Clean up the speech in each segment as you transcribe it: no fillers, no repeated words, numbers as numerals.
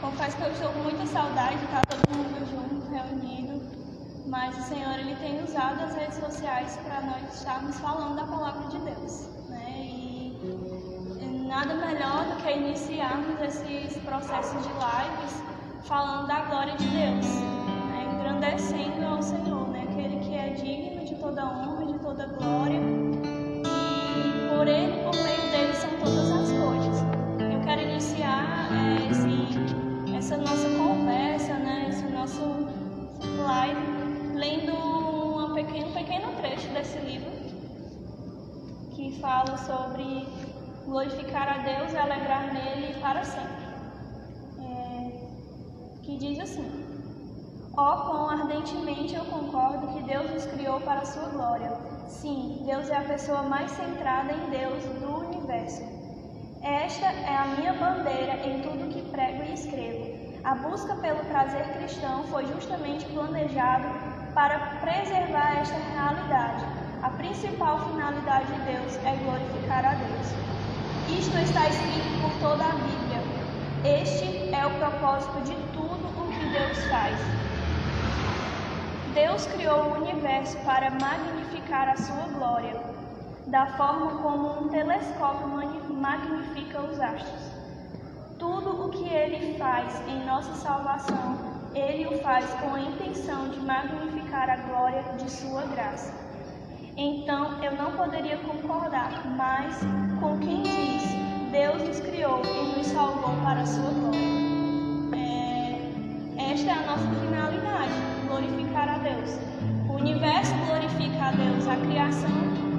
Confesso que eu estou com muita saudade de estar todo mundo junto, reunido, mas o Senhor ele tem usado as redes sociais para nós estarmos falando da palavra de Deus, né? E nada melhor do que iniciarmos esses processos de lives falando da glória de Deus, né? Engrandecendo ao Senhor, né? Aquele que é digno de toda honra, de toda glória, e por Ele, por meio dele, são todas as coisas. Eu quero iniciar essa nossa conversa, né? Esse nosso live, lendo um pequeno trecho desse livro que fala sobre glorificar a Deus e alegrar nele para sempre. Que diz assim: ó, quão ardentemente eu concordo que Deus nos criou para a sua glória. Sim, Deus é a pessoa mais centrada em Deus do universo. Esta é a minha bandeira em tudo que prego e escrevo. A busca pelo prazer cristão foi justamente planejado para preservar esta realidade. A principal finalidade de Deus é glorificar a Deus. Isto está escrito por toda a Bíblia. Este é o propósito de tudo o que Deus faz. Deus criou o universo para magnificar a sua glória, da forma como um telescópio magnifica os astros. Tudo o que Ele faz em nossa salvação, Ele o faz com a intenção de magnificar a glória de sua graça. Então, eu não poderia concordar mais com quem diz: Deus nos criou e nos salvou para a sua glória. Esta é a nossa finalidade, glorificar a Deus. O universo glorifica a Deus, a criação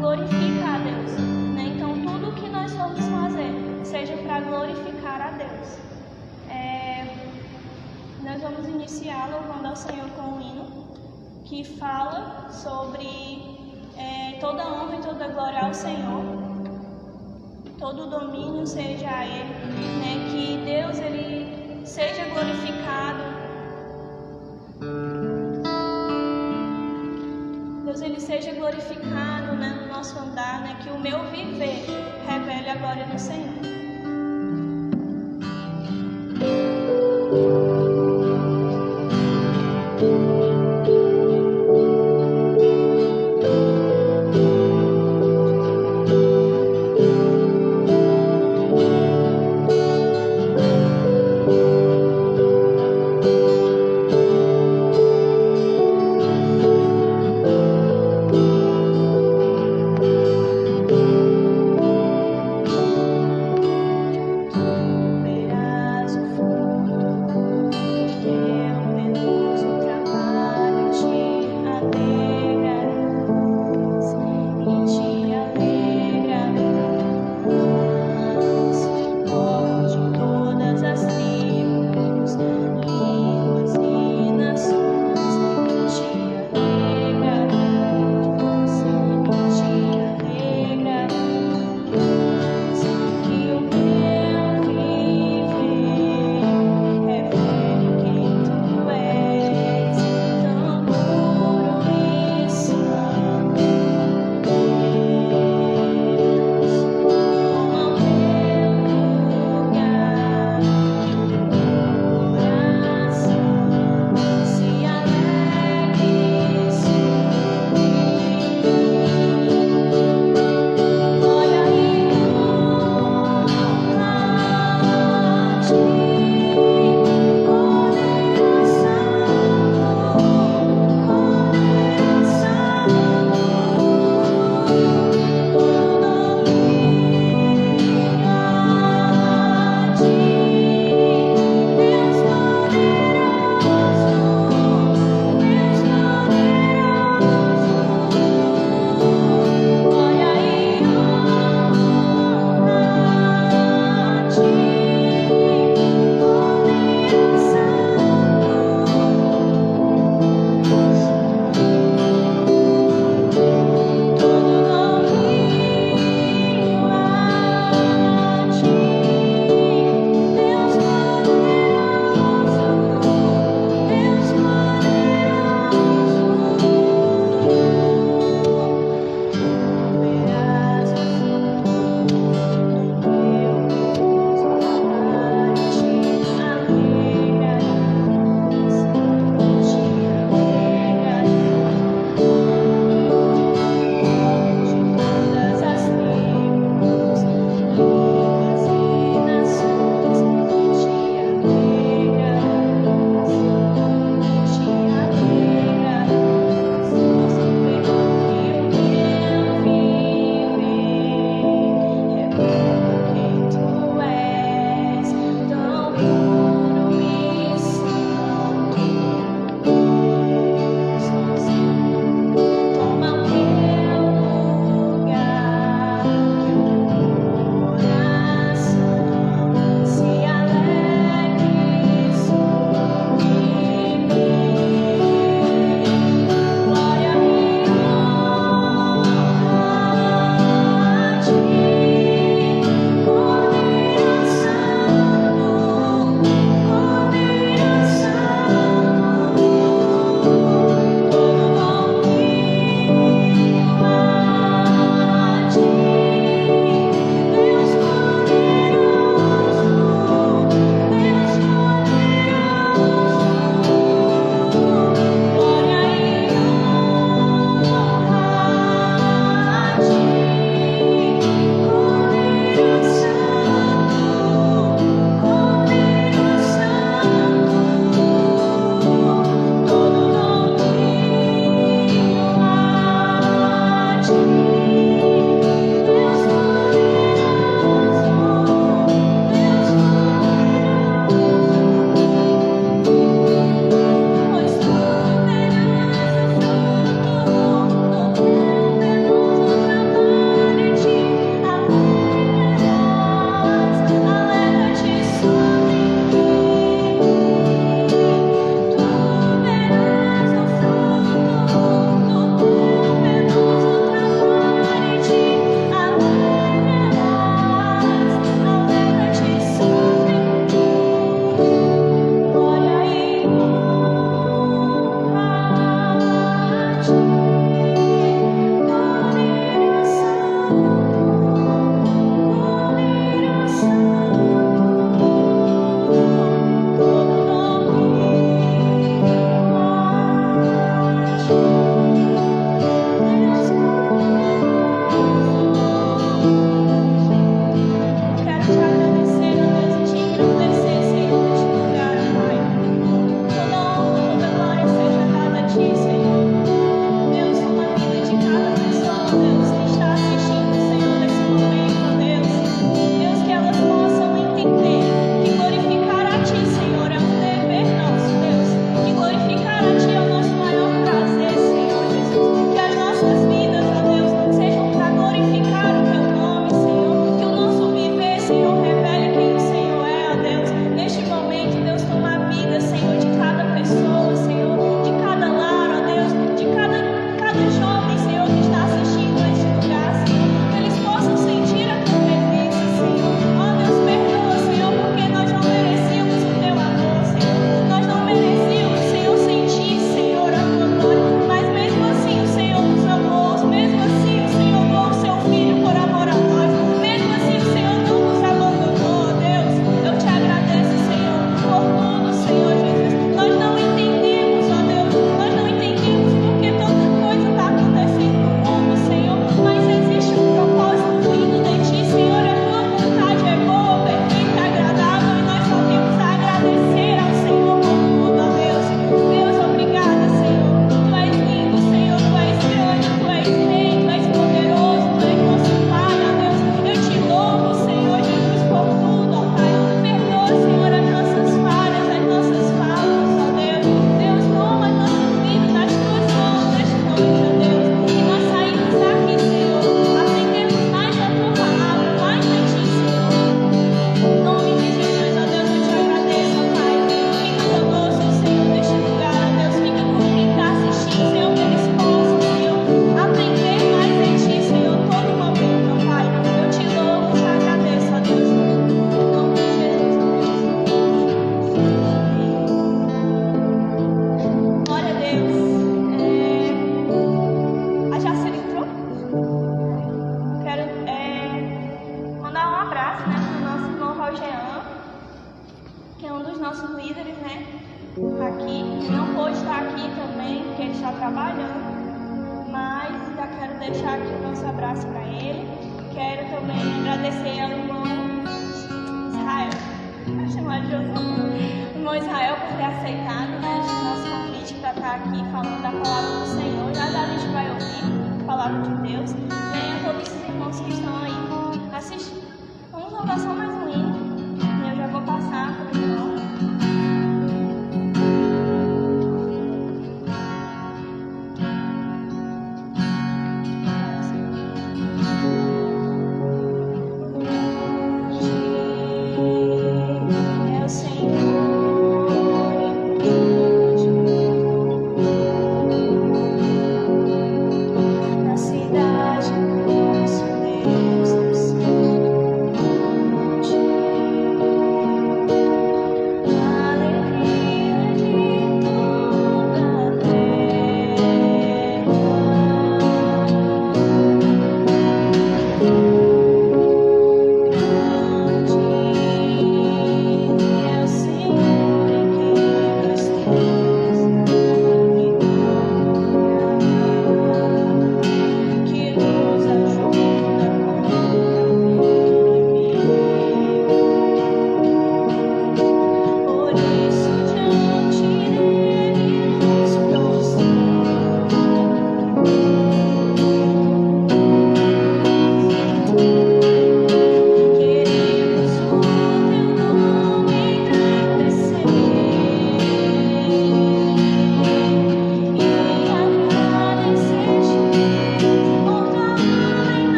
glorifica a Deus, né? Então, tudo o que nós vamos fazer, seja para glorificar a Deus. Nós vamos iniciar louvando ao Senhor com um hino que fala sobre toda honra e toda glória ao Senhor, todo o domínio seja a Ele, né? Que Deus ele seja glorificado, Deus ele seja glorificado, né, no nosso andar, né? Que o meu viver revele a glória do Senhor. nossos líderes, né, aqui. Não pôde estar aqui também, porque ele está trabalhando, mas já quero deixar aqui o nosso abraço para ele. Quero também agradecer ao irmão Israel, vou chamar de outro irmão Israel, por ter aceitado, né, o nosso convite para estar aqui falando da palavra do Senhor. Já a gente vai ouvir a palavra de Deus. Venha todos os irmãos que estão aí assistindo. Vamos ouvir só mais um hino e eu já vou passar para o irmão.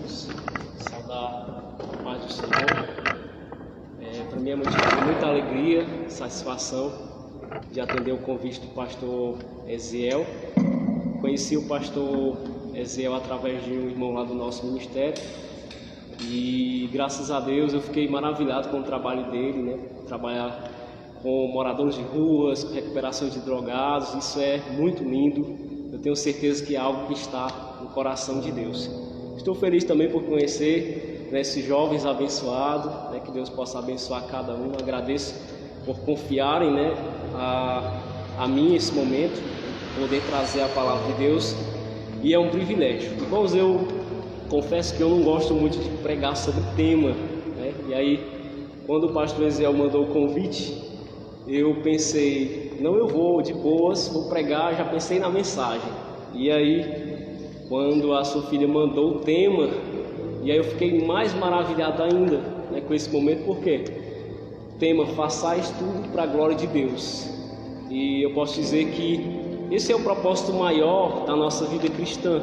irmãos. Saudar a paz do Senhor. Para mim é muita alegria, satisfação de atender o convite do pastor Eziel. Conheci o pastor Eziel através de um irmão lá do nosso ministério e graças a Deus eu fiquei maravilhado com o trabalho dele, né? Trabalhar com moradores de ruas, com recuperação de drogados, isso é muito lindo. Eu tenho certeza que é algo que está no coração de Deus. Estou feliz também por conhecer, né, esses jovens abençoados, né, que Deus possa abençoar cada um. Agradeço por confiarem, né, a mim esse momento, poder trazer a palavra de Deus, e é um privilégio. Irmãos, eu confesso que eu não gosto muito de pregar sobre tema, né? E aí, quando o pastor Eziel mandou o convite, eu pensei, não, eu vou de boas, vou pregar, já pensei na mensagem. E aí, quando a sua filha mandou o tema, e aí eu fiquei mais maravilhado ainda, né, com esse momento, porque o tema, façais tudo para a glória de Deus. E eu posso dizer que esse é o propósito maior da nossa vida cristã.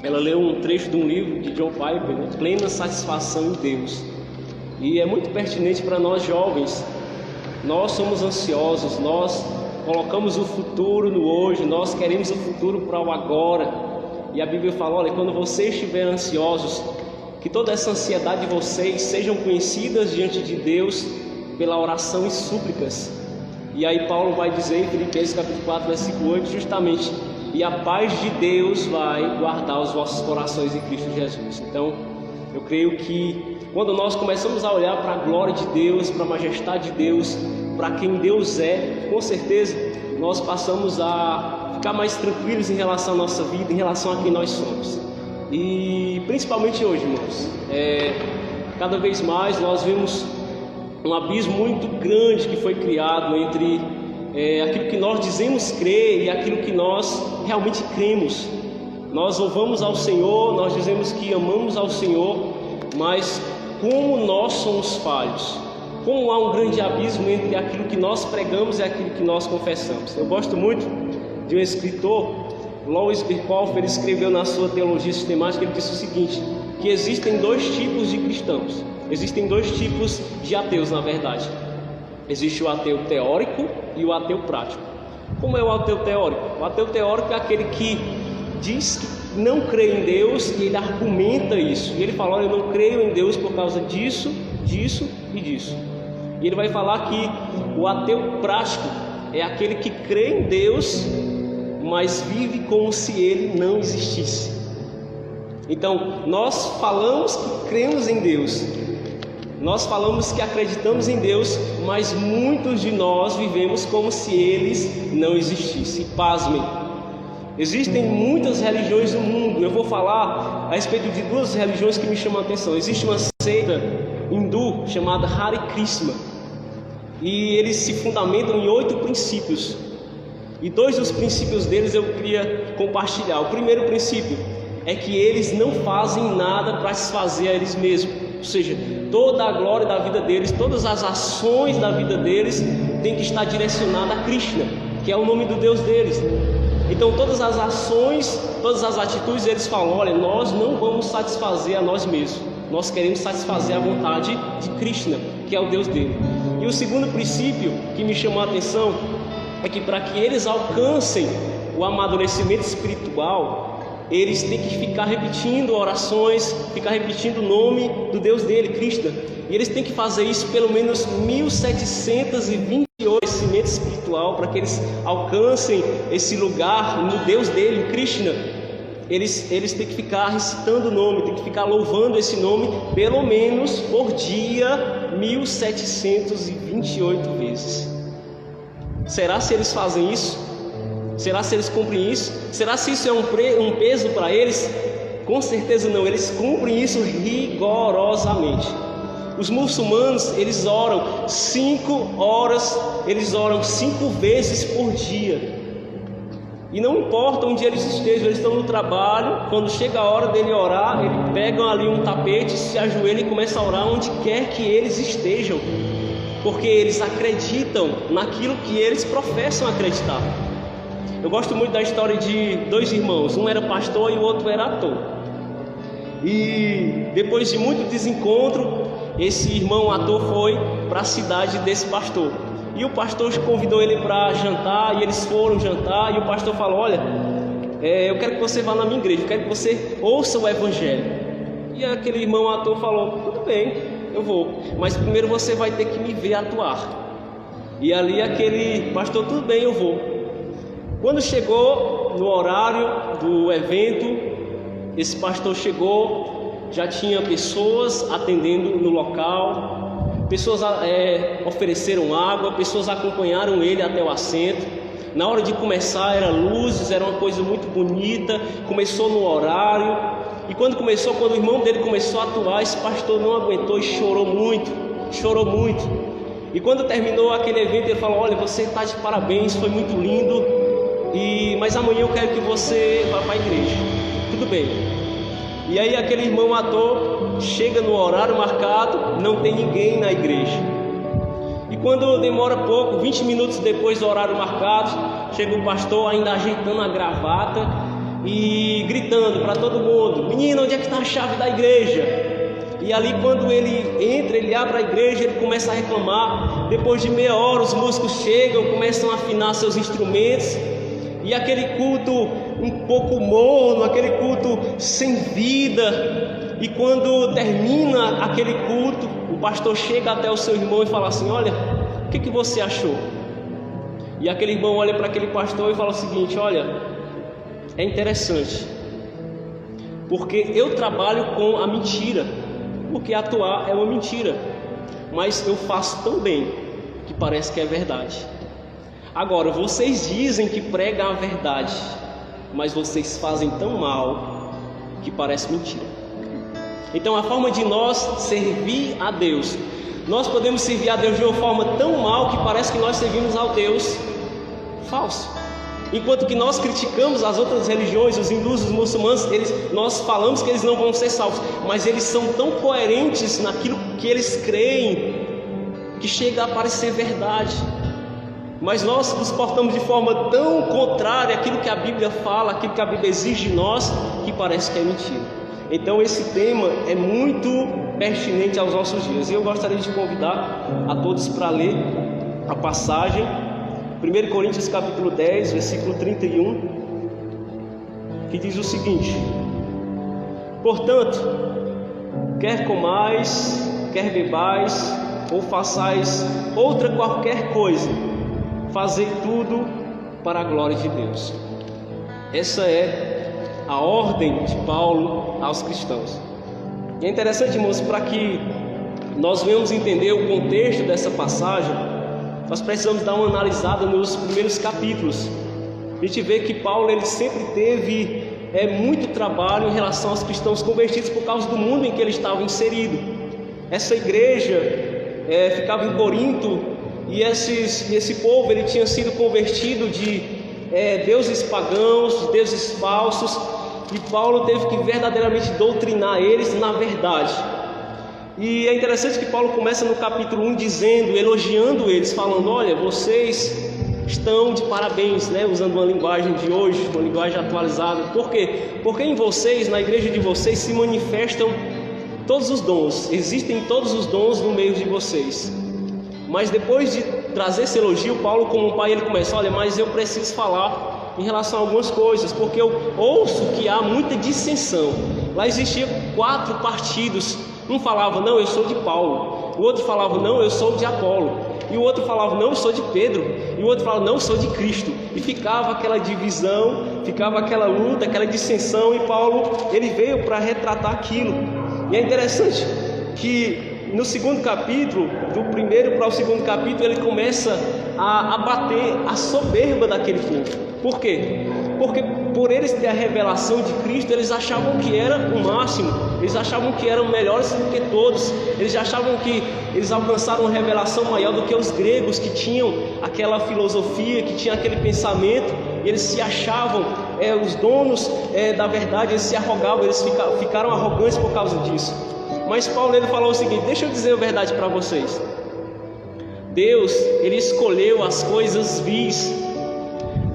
Ela leu um trecho de um livro de John Piper, né, Plena Satisfação em Deus. E é muito pertinente para nós jovens. Nós somos ansiosos, nós colocamos o futuro no hoje, nós queremos o futuro para o agora. E a Bíblia fala, olha, quando vocês estiverem ansiosos, que toda essa ansiedade de vocês sejam conhecidas diante de Deus pela oração e súplicas. E aí Paulo vai dizer em Filipenses capítulo 4, versículo 8, justamente, e a paz de Deus vai guardar os vossos corações em Cristo Jesus. Então, eu creio que quando nós começamos a olhar para a glória de Deus, para a majestade de Deus, para quem Deus é, com certeza nós passamos a ficar mais tranquilos em relação à nossa vida, em relação a quem nós somos. E principalmente hoje, irmãos, cada vez mais nós vemos um abismo muito grande que foi criado entre aquilo que nós dizemos crer e aquilo que nós realmente cremos. Nós louvamos ao Senhor, nós dizemos que amamos ao Senhor, mas como nós somos falhos, como há um grande abismo entre aquilo que nós pregamos e aquilo que nós confessamos. Eu gosto muito de um escritor, Louis Birkhoff. Ele escreveu na sua teologia sistemática, ele disse o seguinte, que existem dois tipos de cristãos, existem dois tipos de ateus, na verdade. Existe o ateu teórico e o ateu prático. Como é o ateu teórico? O ateu teórico é aquele que diz que não crê em Deus e ele argumenta isso. E ele fala, olha, eu não creio em Deus por causa disso, disso e disso. E ele vai falar que o ateu prático é aquele que crê em Deus, mas vive como se ele não existisse. Então, nós falamos que cremos em Deus, nós falamos que acreditamos em Deus, mas muitos de nós vivemos como se eles não existissem. Pasmem, existem muitas religiões no mundo. Eu vou falar a respeito de duas religiões que me chamam a atenção. Existe uma seita hindu chamada Hare Krishna, e eles se fundamentam em 8 princípios. E 2 dos princípios deles eu queria compartilhar. O primeiro princípio é que eles não fazem nada para satisfazer a eles mesmos. Ou seja, toda a glória da vida deles, todas as ações da vida deles tem que estar direcionada a Krishna, que é o nome do Deus deles. Então todas as ações, todas as atitudes, eles falam, olha, nós não vamos satisfazer a nós mesmos, nós queremos satisfazer a vontade de Krishna, que é o Deus dele. E o segundo princípio que me chamou a atenção é que para que eles alcancem o amadurecimento espiritual, eles têm que ficar repetindo orações, ficar repetindo o nome do Deus dele, Krishna. E eles têm que fazer isso pelo menos 1728 crescimento espiritual, para que eles alcancem esse lugar no Deus dele, o Krishna. Eles têm que ficar recitando o nome, têm que ficar louvando esse nome pelo menos por dia 1728 vezes. Será se eles fazem isso? Será se eles cumprem isso? Será se isso é um peso para eles? Com certeza não, eles cumprem isso rigorosamente. Os muçulmanos, eles oram 5 horas, eles oram 5 vezes por dia. E não importa onde eles estejam, eles estão no trabalho, quando chega a hora dele orar, eles pegam ali um tapete, se ajoelham e começam a orar onde quer que eles estejam, porque eles acreditam naquilo que eles professam acreditar. Eu gosto muito da história de 2 irmãos, um era pastor e o outro era ator. E depois de muito desencontro, esse irmão ator foi para a cidade desse pastor. E o pastor convidou ele para jantar, e eles foram jantar, e o pastor falou: olha, eu quero que você vá na minha igreja, eu quero que você ouça o evangelho. E aquele irmão ator falou: tudo bem, eu vou, mas primeiro você vai ter que me ver atuar. E ali aquele pastor: tudo bem, eu vou. Quando chegou no horário do evento, esse pastor chegou, já tinha pessoas atendendo no local, pessoas ofereceram água, pessoas acompanharam ele até o assento. Na hora de começar, eram luzes, era uma coisa muito bonita. Começou no horário, e quando o irmão dele começou a atuar, esse pastor não aguentou e chorou muito. E quando terminou aquele evento, ele falou: olha, você está de parabéns, foi muito lindo, mas amanhã eu quero que você vá para a igreja. Tudo bem. E aí aquele irmão ator chega no horário marcado, não tem ninguém na igreja. E quando demora pouco, 20 minutos depois do horário marcado, chega o pastor ainda ajeitando a gravata e gritando para todo mundo: menino, onde é que está a chave da igreja? E ali quando ele entra, ele abre a igreja, ele começa a reclamar. Depois de meia hora os músicos chegam, começam a afinar seus instrumentos. E aquele culto um pouco morno, aquele culto sem vida. E quando termina aquele culto, o pastor chega até o seu irmão e fala assim: olha, o que você achou? E aquele irmão olha para aquele pastor e fala o seguinte: olha, é interessante, porque eu trabalho com a mentira, porque atuar é uma mentira, mas eu faço tão bem que parece que é verdade. Agora, vocês dizem que pregam a verdade, mas vocês fazem tão mal que parece mentira. Então a forma de nós servir a Deus, nós podemos servir a Deus de uma forma tão mal que parece que nós servimos ao Deus falso. Enquanto que nós criticamos as outras religiões, os hindus, os muçulmanos, nós falamos que eles não vão ser salvos, mas eles são tão coerentes naquilo que eles creem que chega a parecer verdade. Mas nós nos portamos de forma tão contrária àquilo que a Bíblia fala, àquilo que a Bíblia exige de nós, que parece que é mentira. Então esse tema é muito pertinente aos nossos dias. E eu gostaria de convidar a todos para ler a passagem 1 Coríntios capítulo 10, versículo 31, que diz o seguinte: portanto, quer comais, quer bebais, ou façais outra qualquer coisa, fazei tudo para a glória de Deus. Essa é a ordem de Paulo aos cristãos. E é interessante, irmãos, para que nós venhamos entender o contexto dessa passagem, nós precisamos dar uma analisada nos primeiros capítulos. A gente vê que Paulo ele sempre teve muito trabalho em relação aos cristãos convertidos por causa do mundo em que ele estava inserido. Essa igreja ficava em Corinto, e esse povo ele tinha sido convertido de deuses pagãos, deuses falsos, e Paulo teve que verdadeiramente doutrinar eles na verdade. E é interessante que Paulo começa no capítulo 1 dizendo, elogiando eles, falando: olha, vocês estão de parabéns, usando uma linguagem de hoje, uma linguagem atualizada. Por quê? Porque em vocês, na igreja de vocês, se manifestam todos os dons, existem todos os dons no meio de vocês. Mas depois de trazer esse elogio, Paulo, como um pai, ele começa: olha, mas eu preciso falar em relação a algumas coisas, porque eu ouço que há muita dissensão. Lá existia 4 partidos. Um falava: não, eu sou de Paulo. O outro falava: não, eu sou de Apolo. E o outro falava: não, eu sou de Pedro. E o outro falava: não, eu sou de Cristo. E ficava aquela divisão, ficava aquela luta, aquela dissensão. E Paulo, ele veio para retratar aquilo. E é interessante que no segundo capítulo, do primeiro para o segundo capítulo, ele começa a abater a soberba daquele povo. Por quê? Porque por eles ter a revelação de Cristo, eles achavam que era o máximo, eles achavam que eram melhores do que todos, eles achavam que eles alcançaram uma revelação maior do que os gregos, que tinham aquela filosofia, que tinham aquele pensamento, e eles se achavam os donos da verdade, eles se arrogavam, eles ficaram arrogantes por causa disso. Mas Paulo ele falou o seguinte: deixa eu dizer a verdade para vocês. Deus, ele escolheu as coisas vis.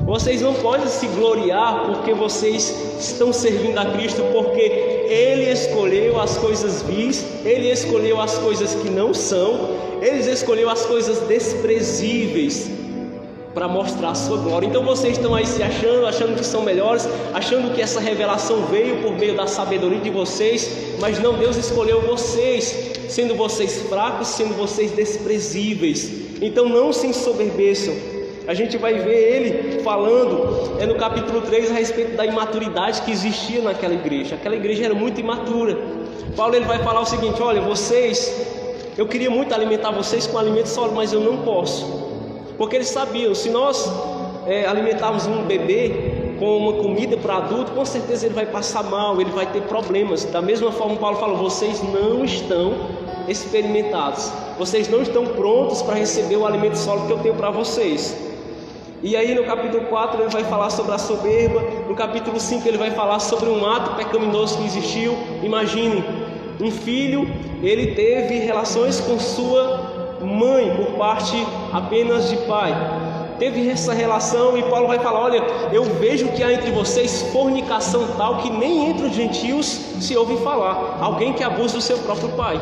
Vocês não podem se gloriar porque vocês estão servindo a Cristo, porque Ele escolheu as coisas vis, Ele escolheu as coisas que não são, Ele escolheu as coisas desprezíveis para mostrar a sua glória. Então vocês estão aí se achando que são melhores, achando que essa revelação veio por meio da sabedoria de vocês, mas não, Deus escolheu vocês, sendo vocês fracos, sendo vocês desprezíveis. Então não se ensoberbeçam. A gente vai ver ele falando no capítulo 3 a respeito da imaturidade que existia naquela igreja. Aquela igreja era muito imatura. Paulo ele vai falar o seguinte: olha, eu queria muito alimentar vocês com alimento sólido, mas eu não posso. Porque eles sabiam, se nós alimentarmos um bebê com uma comida para adulto, com certeza ele vai passar mal, ele vai ter problemas. Da mesma forma, Paulo falou: vocês não estão experimentados, vocês não estão prontos para receber o alimento sólido que eu tenho para vocês. E aí no capítulo 4 ele vai falar sobre a soberba. No capítulo 5 ele vai falar sobre um ato pecaminoso que existiu. Imaginem, um filho, ele teve relações com sua mãe por parte apenas de pai. Teve essa relação e Paulo vai falar: olha, eu vejo que há entre vocês fornicação tal que nem entre os gentios se ouve falar, alguém que abusa do seu próprio pai.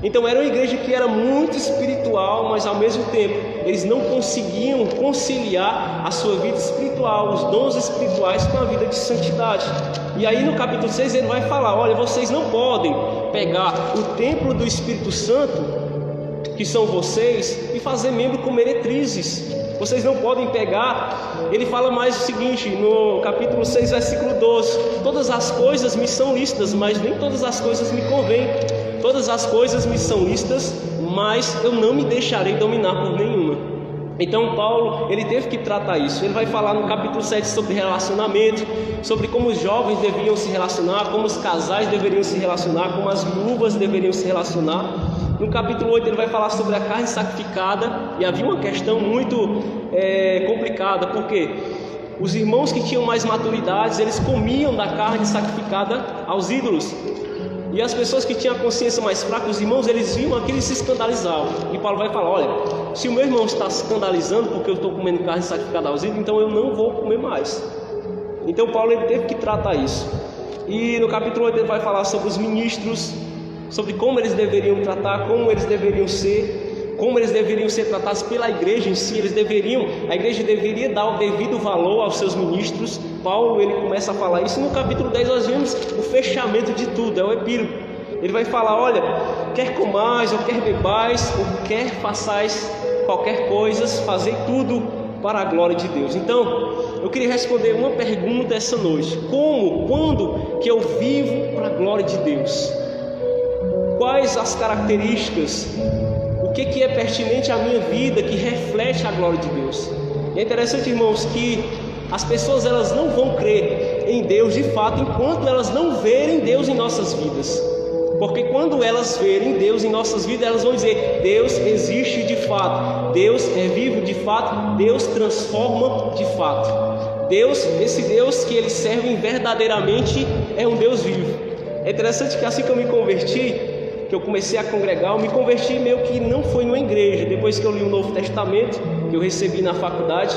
Então era uma igreja que era muito espiritual, mas ao mesmo tempo eles não conseguiam conciliar a sua vida espiritual, os dons espirituais, com a vida de santidade. E aí no capítulo 6 ele vai falar: olha, vocês não podem pegar o templo do Espírito Santo, que são vocês, e fazer membro com meretrizes. Vocês não podem pegar. Ele fala mais o seguinte, no capítulo 6, versículo 12: todas as coisas me são lícitas, mas nem todas as coisas me convêm. Todas as coisas me são lícitas, mas eu não me deixarei dominar por nenhuma. Então Paulo, ele teve que tratar isso. Ele vai falar no capítulo 7 sobre relacionamento, sobre como os jovens deveriam se relacionar, como os casais deveriam se relacionar, como as viúvas deveriam se relacionar. No capítulo 8 ele vai falar sobre a carne sacrificada. E havia uma questão muito complicada, porque os irmãos que tinham mais maturidade, eles comiam da carne sacrificada aos ídolos. E as pessoas que tinham a consciência mais fraca, os irmãos, eles viam aquilo e se escandalizavam. E Paulo vai falar: olha, se o meu irmão está se escandalizando porque eu estou comendo carne sacrificada aos ídolos, então eu não vou comer mais. Então Paulo ele teve que tratar isso. E no capítulo 8 ele vai falar sobre os ministros, sobre como eles deveriam tratar, como eles deveriam ser, como eles deveriam ser tratados pela igreja em si. A igreja deveria dar o devido valor aos seus ministros. Paulo ele começa a falar isso. No capítulo 10 nós vemos o fechamento de tudo, é o epílogo. Ele vai falar: olha, quer comais ou quer bebais ou quer façais qualquer coisa, fazei tudo para a glória de Deus. Então eu queria responder uma pergunta essa noite: quando que eu vivo para a glória de Deus? Quais as características? O que é pertinente à minha vida, que reflete a glória de Deus? E é interessante, irmãos, que as pessoas elas não vão crer em Deus de fato enquanto elas não verem Deus em nossas vidas. Porque quando elas verem Deus em nossas vidas, elas vão dizer: Deus existe de fato, Deus é vivo de fato, Deus transforma de fato. Deus, esse Deus que eles servem verdadeiramente, é um Deus vivo. É interessante que assim que eu me converti, que eu comecei a congregar, eu me converti meio que não foi numa igreja. Depois que eu li o Novo Testamento, que eu recebi na faculdade,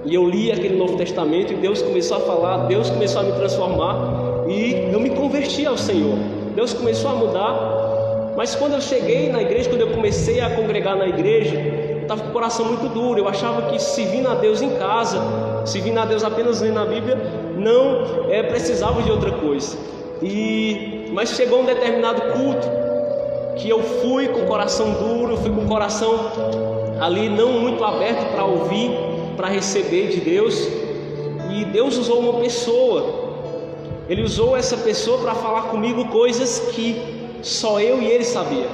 e eu li aquele Novo Testamento, e Deus começou a falar, Deus começou a me transformar, e eu me converti ao Senhor. Deus começou a mudar. Mas quando eu cheguei na igreja, quando eu comecei a congregar na igreja, eu estava com o coração muito duro. Eu achava que servindo a Deus em casa, servindo a Deus apenas lendo a Bíblia, não precisava de outra coisa. Mas chegou um determinado culto que eu fui com o coração duro, fui com o coração ali não muito aberto para ouvir, para receber de Deus. E Deus usou uma pessoa. Ele usou essa pessoa para falar comigo coisas que só eu e ele sabia.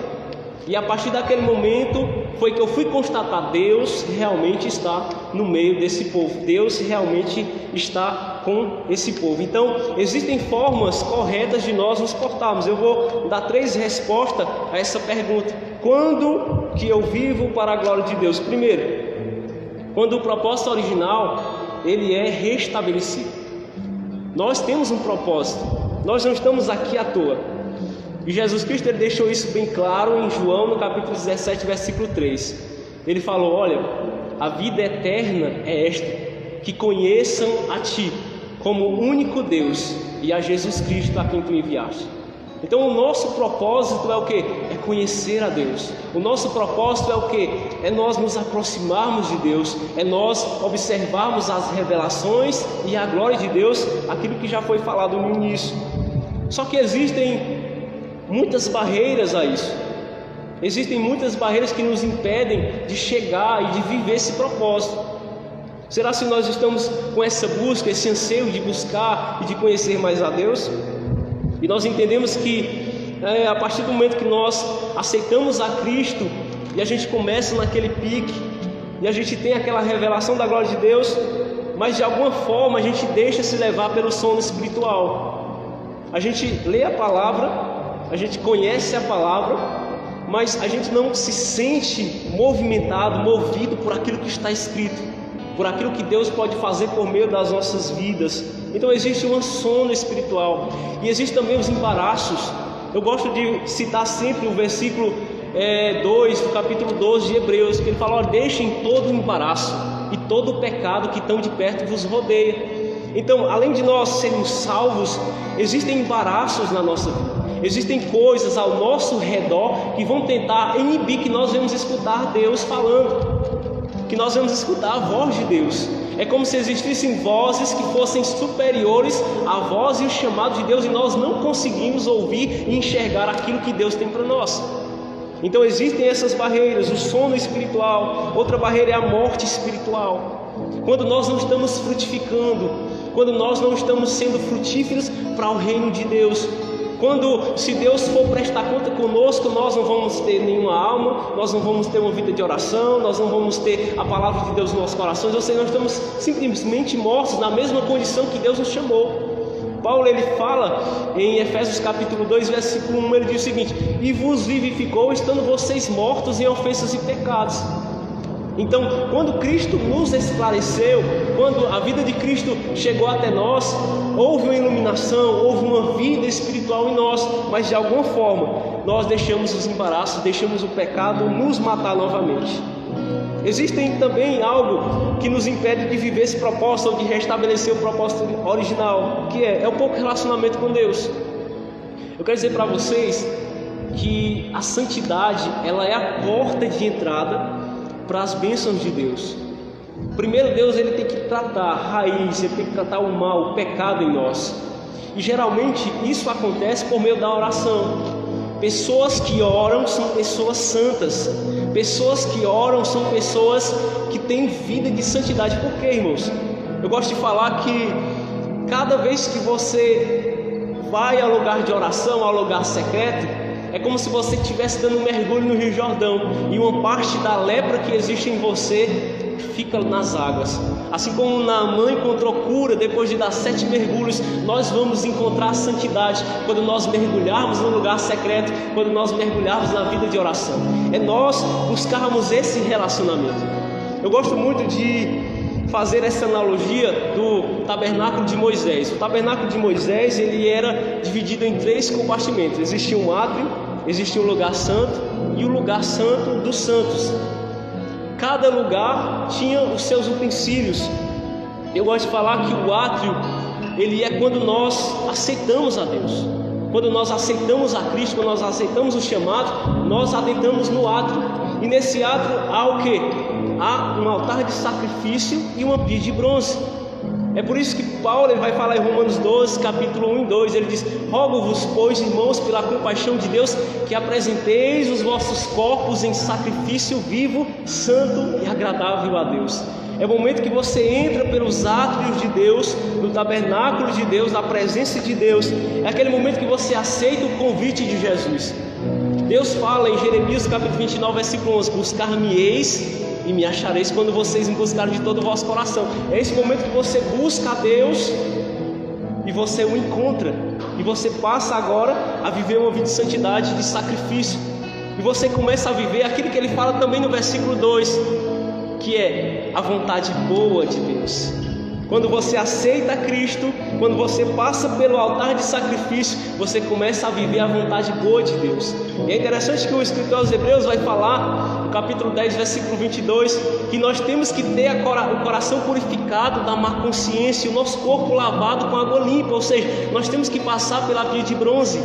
E a partir daquele momento foi que eu fui constatar: Deus realmente está no meio desse povo, Deus realmente está com esse povo. Então existem formas corretas de nós nos portarmos. Eu vou dar 3 respostas a essa pergunta: quando que eu vivo para a glória de Deus? Primeiro, quando o propósito original ele é restabelecido. Nós temos um propósito, nós não estamos aqui à toa. E Jesus Cristo ele deixou isso bem claro em João, no capítulo 17, versículo 3. Ele falou: olha, a vida eterna é esta, que conheçam a Ti como o único Deus e a Jesus Cristo a quem Tu enviaste. Então o nosso propósito é o quê? É conhecer a Deus. O nosso propósito é o quê? É nós nos aproximarmos de Deus, é nós observarmos as revelações e a glória de Deus, aquilo que já foi falado no início. Só que existem muitas barreiras a isso. Existem muitas barreiras que nos impedem de chegar e de viver esse propósito. Será se nós estamos com essa busca, esse anseio de buscar e de conhecer mais a Deus? E nós entendemos que a partir do momento que nós aceitamos a Cristo e a gente começa naquele pique e a gente tem aquela revelação da glória de Deus, mas de alguma forma a gente deixa se levar pelo sono espiritual. A gente lê a palavra, a gente conhece a palavra, mas a gente não se sente movimentado, movido por aquilo que está escrito, por aquilo que Deus pode fazer por meio das nossas vidas. Então existe um sono espiritual e existem também os embaraços. Eu gosto de citar sempre o versículo 2 do capítulo 12 de Hebreus, que ele fala: deixem todo o embaraço e todo o pecado que tão de perto vos rodeia. Então, além de nós sermos salvos, existem embaraços na nossa vida, existem coisas ao nosso redor que vão tentar inibir que nós venhamos escutar Deus falando, que nós vamos escutar a voz de Deus. É como se existissem vozes que fossem superiores à voz e o chamado de Deus, e nós não conseguimos ouvir e enxergar aquilo que Deus tem para nós. Então existem essas barreiras, o sono espiritual. Outra barreira é a morte espiritual. Quando nós não estamos frutificando, quando nós não estamos sendo frutíferos para o reino de Deus. Quando, se Deus for prestar conta conosco, nós não vamos ter nenhuma alma, nós não vamos ter uma vida de oração, nós não vamos ter a palavra de Deus nos nossos corações, ou seja, nós estamos simplesmente mortos na mesma condição que Deus nos chamou. Paulo, ele fala em Efésios capítulo 2, versículo 1, ele diz o seguinte: e vos vivificou, estando vocês mortos em ofensas e pecados. Então, quando Cristo nos esclareceu, quando a vida de Cristo chegou até nós, houve uma iluminação, houve uma vida espiritual em nós, mas de alguma forma nós deixamos os embaraços, deixamos o pecado nos matar novamente. Existem também algo que nos impede de viver esse propósito, ou de restabelecer o propósito original, que é o pouco relacionamento com Deus. Eu quero dizer para vocês que a santidade, ela é a porta de entrada para as bênçãos de Deus. Primeiro, Deus, ele tem que tratar a raiz, ele tem que tratar o mal, o pecado em nós. E geralmente isso acontece por meio da oração. Pessoas que oram são pessoas santas. Pessoas que oram são pessoas que têm vida de santidade. Por quê, irmãos? Eu gosto de falar que cada vez que você vai ao lugar de oração, ao lugar secreto, é como se você estivesse dando um mergulho no Rio Jordão e uma parte da lepra que existe em você fica nas águas. Assim como Naamã encontrou cura depois de dar 7 mergulhos, nós vamos encontrar a santidade quando nós mergulharmos no lugar secreto, quando nós mergulharmos na vida de oração. É nós buscarmos esse relacionamento. Eu gosto muito de fazer essa analogia do tabernáculo de Moisés. O tabernáculo de Moisés, ele era dividido em 3 compartimentos. Existia um átrio, existia um lugar santo e o lugar santo dos santos. Cada lugar tinha os seus utensílios. Eu gosto de falar que o átrio, ele é quando nós aceitamos a Deus. Quando nós aceitamos a Cristo, quando nós aceitamos o chamado, nós adentramos no átrio. E nesse átrio há o quê? Há um altar de sacrifício e uma pia de bronze. É por isso que Paulo, ele vai falar em Romanos 12, capítulo 1 e 2, ele diz: rogo-vos, pois, irmãos, pela compaixão de Deus, que apresenteis os vossos corpos em sacrifício vivo, santo e agradável a Deus. É o momento que você entra pelos átrios de Deus, no tabernáculo de Deus, na presença de Deus. É aquele momento que você aceita o convite de Jesus. Deus fala em Jeremias capítulo 29, versículo 11: buscar-me-eis e me achareis quando vocês me buscarem de todo o vosso coração. É esse momento que você busca a Deus e você o encontra. E você passa agora a viver uma vida de santidade, de sacrifício. E você começa a viver aquilo que ele fala também no versículo 2, que é a vontade boa de Deus. Quando você aceita Cristo, quando você passa pelo altar de sacrifício, você começa a viver a vontade boa de Deus. E é interessante que o escritor aos Hebreus vai falar no capítulo 10, versículo 22, que nós temos que ter o coração purificado da má consciência, o nosso corpo lavado com água limpa, ou seja, nós temos que passar pela pia de bronze.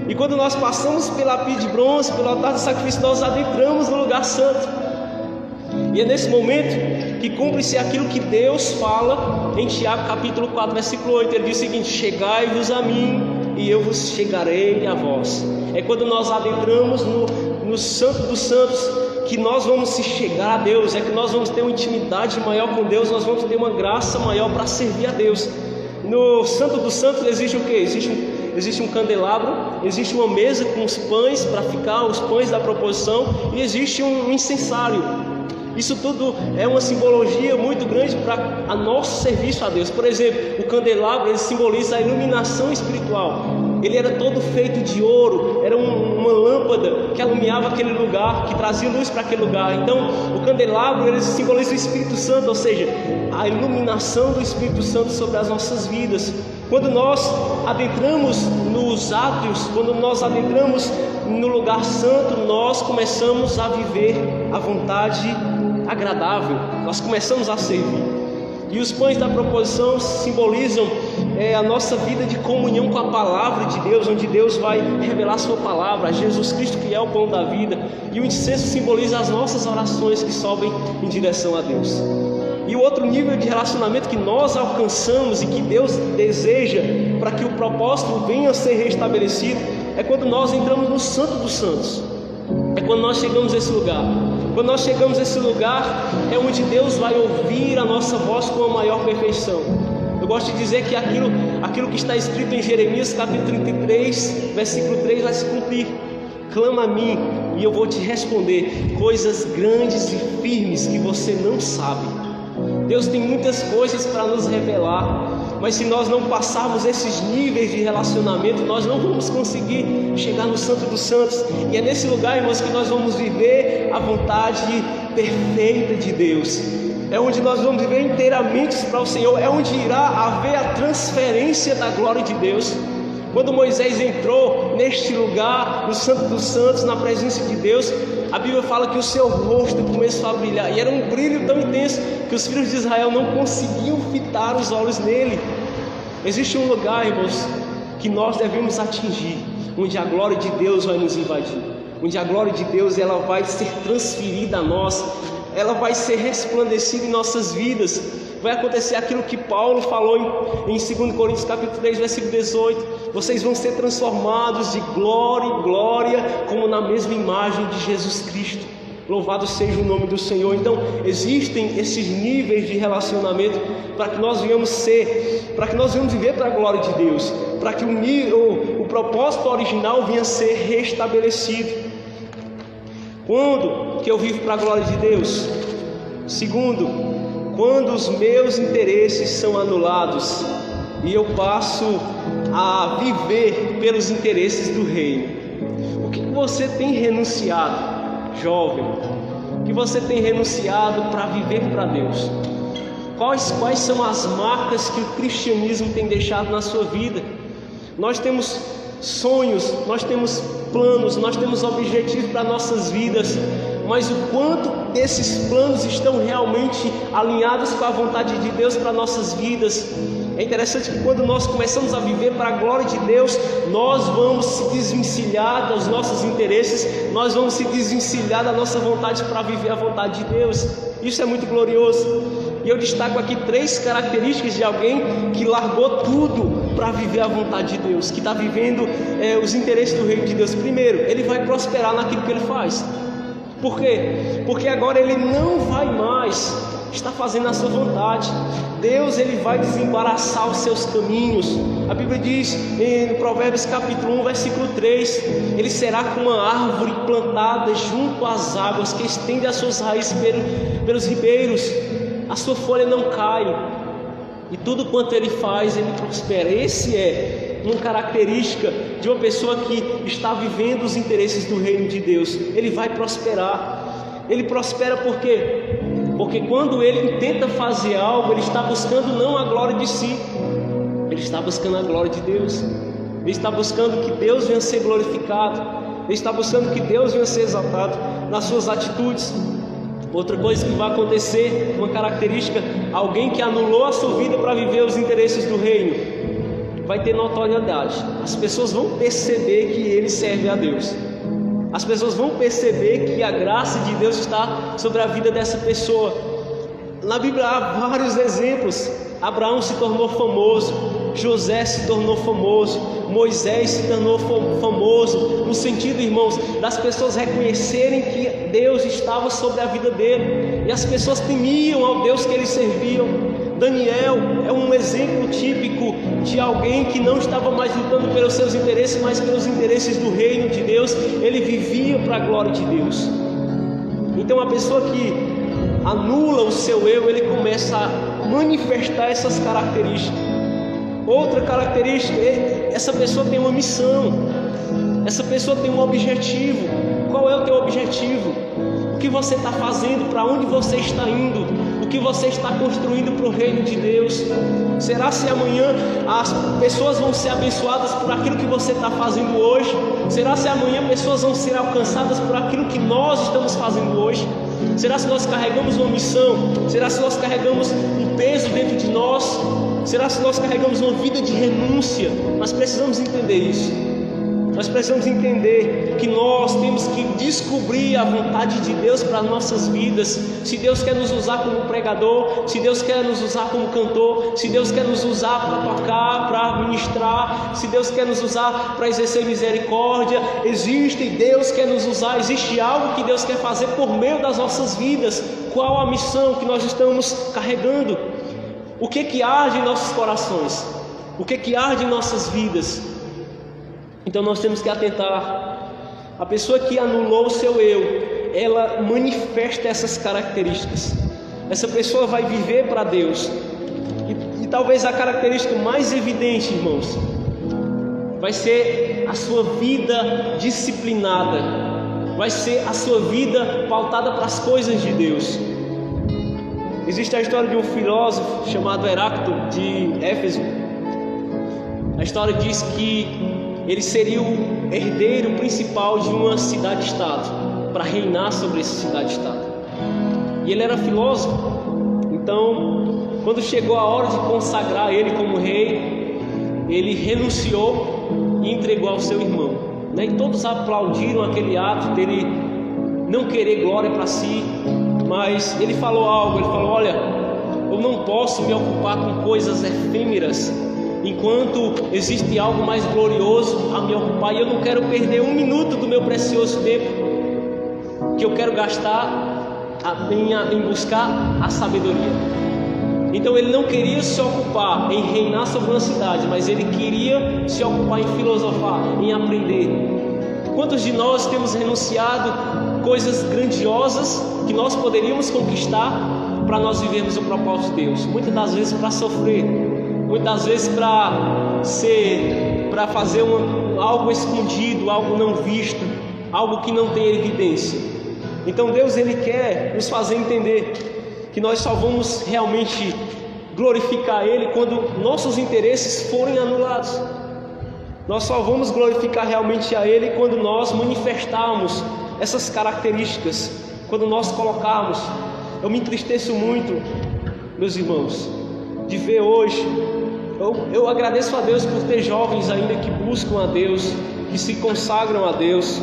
E quando nós passamos pela pia de bronze, pelo altar do sacrifício, nós adentramos no lugar santo. E é nesse momento que cumpre-se aquilo que Deus fala em Tiago capítulo 4, versículo 8. Ele diz o seguinte: chegai-vos a mim e eu vos chegarei a vós. É quando nós adentramos no Santo dos Santos que nós vamos se chegar a Deus, é que nós vamos ter uma intimidade maior com Deus, nós vamos ter uma graça maior para servir a Deus. No Santo dos Santos existe o que? Existe um candelabro, existe uma mesa com os pães para ficar, os pães da proposição, e existe um incensário. Isso tudo é uma simbologia muito grande para o nosso serviço a Deus. Por exemplo, o candelabro, ele simboliza a iluminação espiritual. Ele era todo feito de ouro, era uma lâmpada que alumiava aquele lugar, que trazia luz para aquele lugar. Então, o candelabro, ele simboliza o Espírito Santo, ou seja, a iluminação do Espírito Santo sobre as nossas vidas. Quando nós adentramos nos átrios, quando nós adentramos no lugar santo, nós começamos a viver a vontade agradável, nós começamos a servir. E os pães da proposição simbolizam a nossa vida de comunhão com a palavra de Deus, onde Deus vai revelar a sua palavra, Jesus Cristo, que é o pão da vida. E o incenso simboliza as nossas orações que sobem em direção a Deus. E o outro nível de relacionamento que nós alcançamos e que Deus deseja para que o propósito venha a ser restabelecido é quando nós entramos no Santo dos Santos. É quando nós chegamos a esse lugar. Quando nós chegamos a esse lugar, é onde Deus vai ouvir a nossa voz com a maior perfeição. Eu gosto de dizer que aquilo que está escrito em Jeremias capítulo 33, versículo 3 vai se cumprir. Clama a mim e eu vou te responder coisas grandes e firmes que você não sabe. Deus tem muitas coisas para nos revelar, mas se nós não passarmos esses níveis de relacionamento, nós não vamos conseguir chegar no Santo dos Santos. E é nesse lugar, irmãos, que nós vamos viver a vontade perfeita de Deus. É onde nós vamos viver inteiramente para o Senhor, é onde irá haver a transferência da glória de Deus. Quando Moisés entrou neste lugar, no Santo dos Santos, na presença de Deus, a Bíblia fala que o seu rosto começou a brilhar, e era um brilho tão intenso que os filhos de Israel não conseguiam fitar os olhos nele. Existe um lugar, irmãos, que nós devemos atingir, onde a glória de Deus vai nos invadir, onde a glória de Deus ela vai ser transferida a nós, ela vai ser resplandecida em nossas vidas. Vai acontecer aquilo que Paulo falou em 2 Coríntios capítulo 3, versículo 18. Vocês vão ser transformados de glória em glória, como na mesma imagem de Jesus Cristo. Louvado seja o nome do Senhor. Então, existem esses níveis de relacionamento para que nós venhamos viver para a glória de Deus, para que o propósito original venha a ser restabelecido. Quando que eu vivo para a glória de Deus? Segundo, quando os meus interesses são anulados e eu passo a viver pelos interesses do reino. O que você tem renunciado, jovem? O que você tem renunciado para viver para Deus? Quais são as marcas que o cristianismo tem deixado na sua vida? Nós temos sonhos, nós temos planos, nós temos objetivos para nossas vidas, mas o quanto desses planos estão realmente alinhados com a vontade de Deus para nossas vidas? É interessante que quando nós começamos a viver para a glória de Deus, nós vamos se desvencilhar dos nossos interesses, nós vamos se desvencilhar da nossa vontade para viver a vontade de Deus. Isso é muito glorioso. E eu destaco aqui 3 características de alguém que largou tudo para viver a vontade de Deus, que está vivendo os interesses do reino de Deus. Primeiro, ele vai prosperar naquilo que ele faz. Por quê? Porque agora ele não vai mais estar fazendo a sua vontade. Deus ele vai desembaraçar os seus caminhos. A Bíblia diz em Provérbios capítulo 1, versículo 3: ele será como uma árvore plantada junto às águas, que estende as suas raízes pelos ribeiros. A sua folha não cai, e tudo quanto ele faz, ele prospera. Esse é uma característica de uma pessoa que está vivendo os interesses do reino de Deus. Ele vai prosperar. Ele prospera por quê? Porque quando ele tenta fazer algo, ele está buscando não a glória de si, ele está buscando a glória de Deus. Ele está buscando que Deus venha ser glorificado. ele está buscando que Deus venha ser exaltado nas suas atitudes. Outra coisa que vai acontecer, uma característica, alguém que anulou a sua vida para viver os interesses do reino, vai ter notoriedade. As pessoas vão perceber que ele serve a Deus. As pessoas vão perceber que a graça de Deus está sobre a vida dessa pessoa. Na Bíblia há vários exemplos. Abraão se tornou famoso, José se tornou famoso, Moisés se tornou famoso, no sentido, irmãos, das pessoas reconhecerem que Deus estava sobre a vida dele, e as pessoas temiam ao Deus que eles serviam. Daniel é um exemplo típico de alguém que não estava mais lutando pelos seus interesses, mas pelos interesses do reino de Deus. Ele vivia para a glória de Deus. Então a pessoa que anula o seu eu, ele começa a manifestar essas características. Outra característica, essa pessoa tem uma missão, essa pessoa tem um objetivo. Qual é o teu objetivo? O que você está fazendo? Para onde você está indo? O que você está construindo para o reino de Deus? Será se amanhã as pessoas vão ser abençoadas por aquilo que você está fazendo hoje? Será se amanhã pessoas vão ser alcançadas por aquilo que nós estamos fazendo hoje? Será se nós carregamos uma missão? Será se nós carregamos um peso dentro de nós? Será se nós carregamos uma vida de renúncia? Nós precisamos entender isso. Nós precisamos entender que nós temos que descobrir a vontade de Deus para as nossas vidas. Se Deus quer nos usar como pregador, se Deus quer nos usar como cantor, se Deus quer nos usar para tocar, para ministrar, se Deus quer nos usar para exercer misericórdia, Deus quer nos usar, existe algo que Deus quer fazer por meio das nossas vidas. Qual a missão que nós estamos carregando? O que arde em nossos corações? O que arde em nossas vidas? Então nós temos que atentar. A pessoa que anulou o seu eu, ela manifesta essas características. Essa pessoa vai viver para Deus. E talvez a característica mais evidente, irmãos, vai ser a sua vida disciplinada. Vai ser a sua vida pautada para as coisas de Deus. Existe a história de um filósofo chamado Heráclito de Éfeso. A história diz que ele seria o herdeiro principal de uma cidade-estado, para reinar sobre essa cidade-estado. E ele era filósofo. Então, quando chegou a hora de consagrar ele como rei, ele renunciou e entregou ao seu irmão. E todos aplaudiram aquele ato dele não querer glória para si. Mas ele falou algo, ele falou: olha, eu não posso me ocupar com coisas efêmeras, enquanto existe algo mais glorioso a me ocupar, e eu não quero perder um minuto do meu precioso tempo, que eu quero gastar em buscar a sabedoria. Então ele não queria se ocupar em reinar sobre uma cidade, mas ele queria se ocupar em filosofar, em aprender. Quantos de nós temos renunciado coisas grandiosas que nós poderíamos conquistar para nós vivermos o propósito de Deus? Muitas das vezes para sofrer, muitas das vezes para fazer algo escondido, algo não visto, algo que não tem evidência. Então Deus, ele quer nos fazer entender que nós só vamos realmente glorificar Ele quando nossos interesses forem anulados. Nós só vamos glorificar realmente a Ele quando nós manifestarmos essas características, quando nós colocarmos. Eu me entristeço muito, meus irmãos, de ver hoje. Eu agradeço a Deus por ter jovens ainda que buscam a Deus, que se consagram a Deus.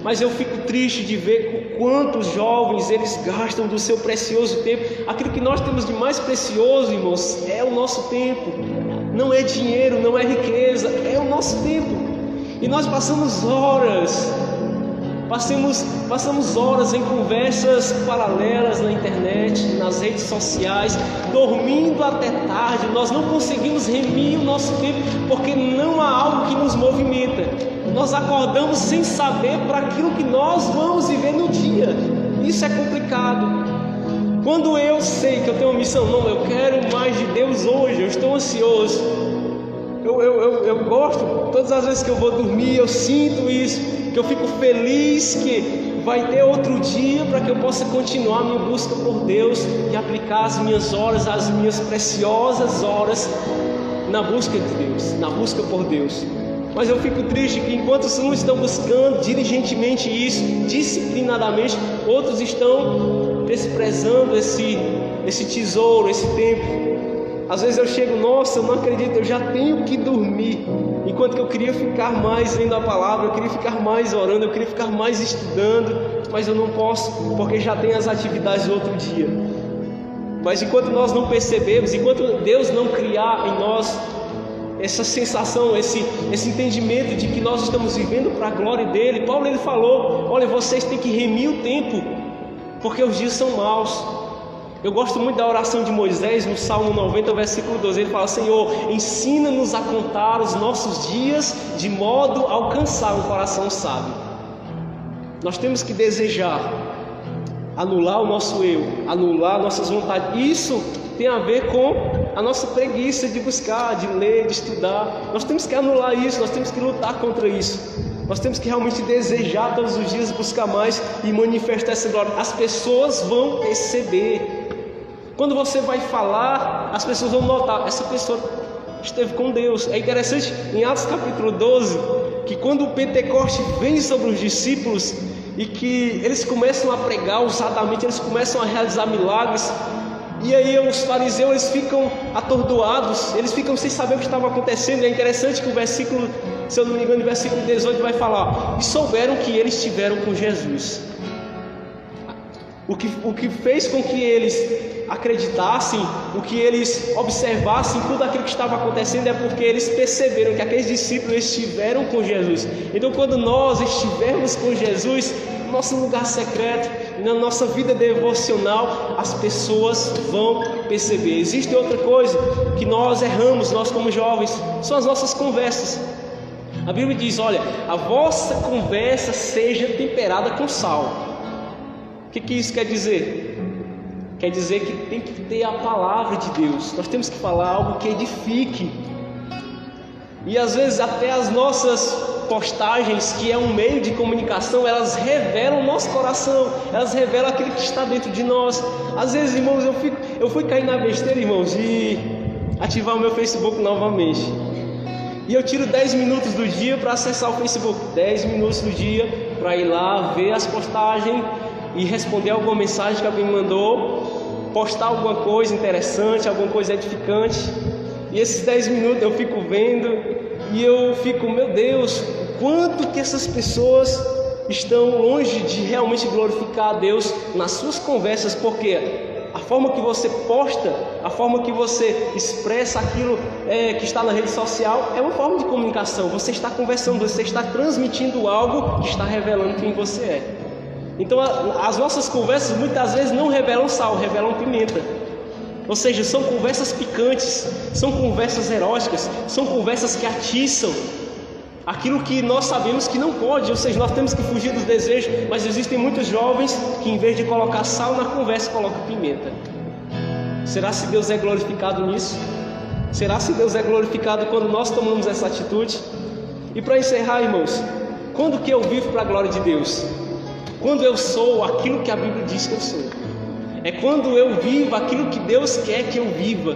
Mas eu fico triste de ver quantos jovens eles gastam do seu precioso tempo. Aquilo que nós temos de mais precioso, irmãos, é o nosso tempo. Não é dinheiro, não é riqueza, é o nosso tempo. E nós passamos horas em conversas paralelas na internet, nas redes sociais, dormindo até tarde. Nós não conseguimos remir o nosso tempo porque não há algo que nos movimenta. Nós acordamos sem saber para aquilo que nós vamos viver no dia. Isso é complicado. Quando eu sei que eu tenho uma missão, não, eu quero mais de Deus hoje, eu estou ansioso. Eu gosto, todas as vezes que eu vou dormir, eu sinto isso, que eu fico feliz que vai ter outro dia para que eu possa continuar a minha busca por Deus e aplicar as minhas horas, as minhas preciosas horas na busca de Deus, na busca por Deus. Mas eu fico triste que enquanto uns estão buscando diligentemente isso, disciplinadamente, outros estão desprezando esse tesouro, esse tempo. Às vezes eu chego, nossa, eu não acredito, eu já tenho que dormir. Enquanto que eu queria ficar mais lendo a palavra, eu queria ficar mais orando, eu queria ficar mais estudando, mas eu não posso, porque já tem as atividades do outro dia. Mas enquanto nós não percebemos, enquanto Deus não criar em nós essa sensação, esse entendimento de que nós estamos vivendo para a glória dele, Paulo ele falou, olha, vocês têm que remir o tempo, porque os dias são maus. Eu gosto muito da oração de Moisés, no Salmo 90, versículo 12, ele fala, Senhor, ensina-nos a contar os nossos dias, de modo a alcançar um coração sábio. Nós temos que desejar anular o nosso eu, anular nossas vontades. Isso tem a ver com a nossa preguiça de buscar, de ler, de estudar. Nós temos que anular isso, nós temos que lutar contra isso. Nós temos que realmente desejar todos os dias buscar mais e manifestar essa glória. As pessoas vão perceber. Quando você vai falar, as pessoas vão notar, essa pessoa esteve com Deus. É interessante em Atos capítulo 12, que quando o Pentecoste vem sobre os discípulos e que eles começam a pregar ousadamente, eles começam a realizar milagres, e aí os fariseus eles ficam atordoados, eles ficam sem saber o que estava acontecendo. É interessante que o versículo, se eu não me engano, o versículo 18 vai falar, e souberam que eles estiveram com Jesus. O que fez com que eles acreditassem, o que eles observassem tudo aquilo que estava acontecendo, é porque eles perceberam que aqueles discípulos estiveram com Jesus. Então, quando nós estivermos com Jesus, no nosso lugar secreto, na nossa vida devocional, as pessoas vão perceber. Existe outra coisa que nós erramos, nós como jovens, são as nossas conversas. A Bíblia diz, olha, a vossa conversa seja temperada com sal. O que isso quer dizer? Quer dizer que tem que ter a palavra de Deus. Nós temos que falar algo que edifique. E às vezes até as nossas postagens, que é um meio de comunicação, elas revelam o nosso coração, elas revelam aquilo que está dentro de nós. Às vezes, irmãos, eu fui cair na besteira, irmãos, de ativar o meu Facebook novamente. E eu tiro 10 minutos do dia para acessar o Facebook, 10 minutos do dia para ir lá ver as postagens e responder alguma mensagem que alguém me mandou, postar alguma coisa interessante, alguma coisa edificante. E esses 10 minutos eu fico vendo e eu fico, meu Deus, quanto que essas pessoas estão longe de realmente glorificar a Deus nas suas conversas, porque a forma que você posta, a forma que você expressa aquilo que está na rede social é uma forma de comunicação. Você está conversando, você está transmitindo algo que está revelando quem você é. Então as nossas conversas muitas vezes não revelam sal, revelam pimenta. Ou seja, são conversas picantes, são conversas eróticas, são conversas que atiçam aquilo que nós sabemos que não pode. Ou seja, nós temos que fugir dos desejos, mas existem muitos jovens que em vez de colocar sal na conversa, colocam pimenta. Será se Deus é glorificado nisso? Será se Deus é glorificado quando nós tomamos essa atitude? E para encerrar, irmãos, quando que eu vivo para a glória de Deus? Quando eu sou aquilo que a Bíblia diz que eu sou. É quando eu vivo aquilo que Deus quer que eu viva.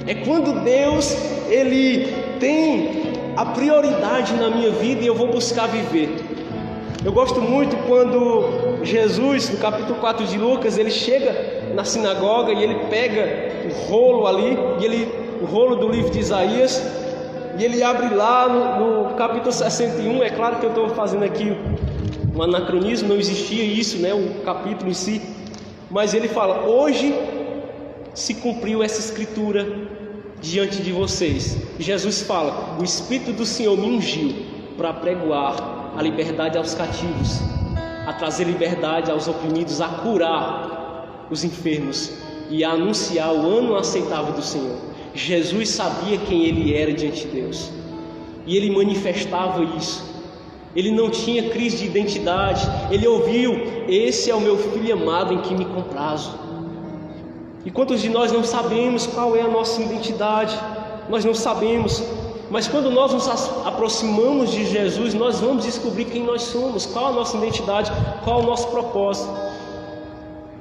É quando Deus, Ele tem a prioridade na minha vida e eu vou buscar viver. Eu gosto muito quando Jesus, no capítulo 4 de Lucas, ele chega na sinagoga e ele pega o rolo ali, o rolo do livro de Isaías, e ele abre lá no capítulo 61. É claro que eu estou fazendo aqui um anacronismo, não existia isso, né, o capítulo em si, mas ele fala, hoje se cumpriu essa escritura diante de vocês. Jesus fala, o Espírito do Senhor me ungiu para pregoar a liberdade aos cativos, a trazer liberdade aos oprimidos, a curar os enfermos e a anunciar o ano aceitável do Senhor. Jesus sabia quem ele era diante de Deus e ele manifestava isso. Ele não tinha crise de identidade. Ele ouviu, esse é o meu filho amado em que me comprazo. E quantos de nós não sabemos qual é a nossa identidade? Nós não sabemos. Mas quando nós nos aproximamos de Jesus, nós vamos descobrir quem nós somos, qual a nossa identidade, qual o nosso propósito.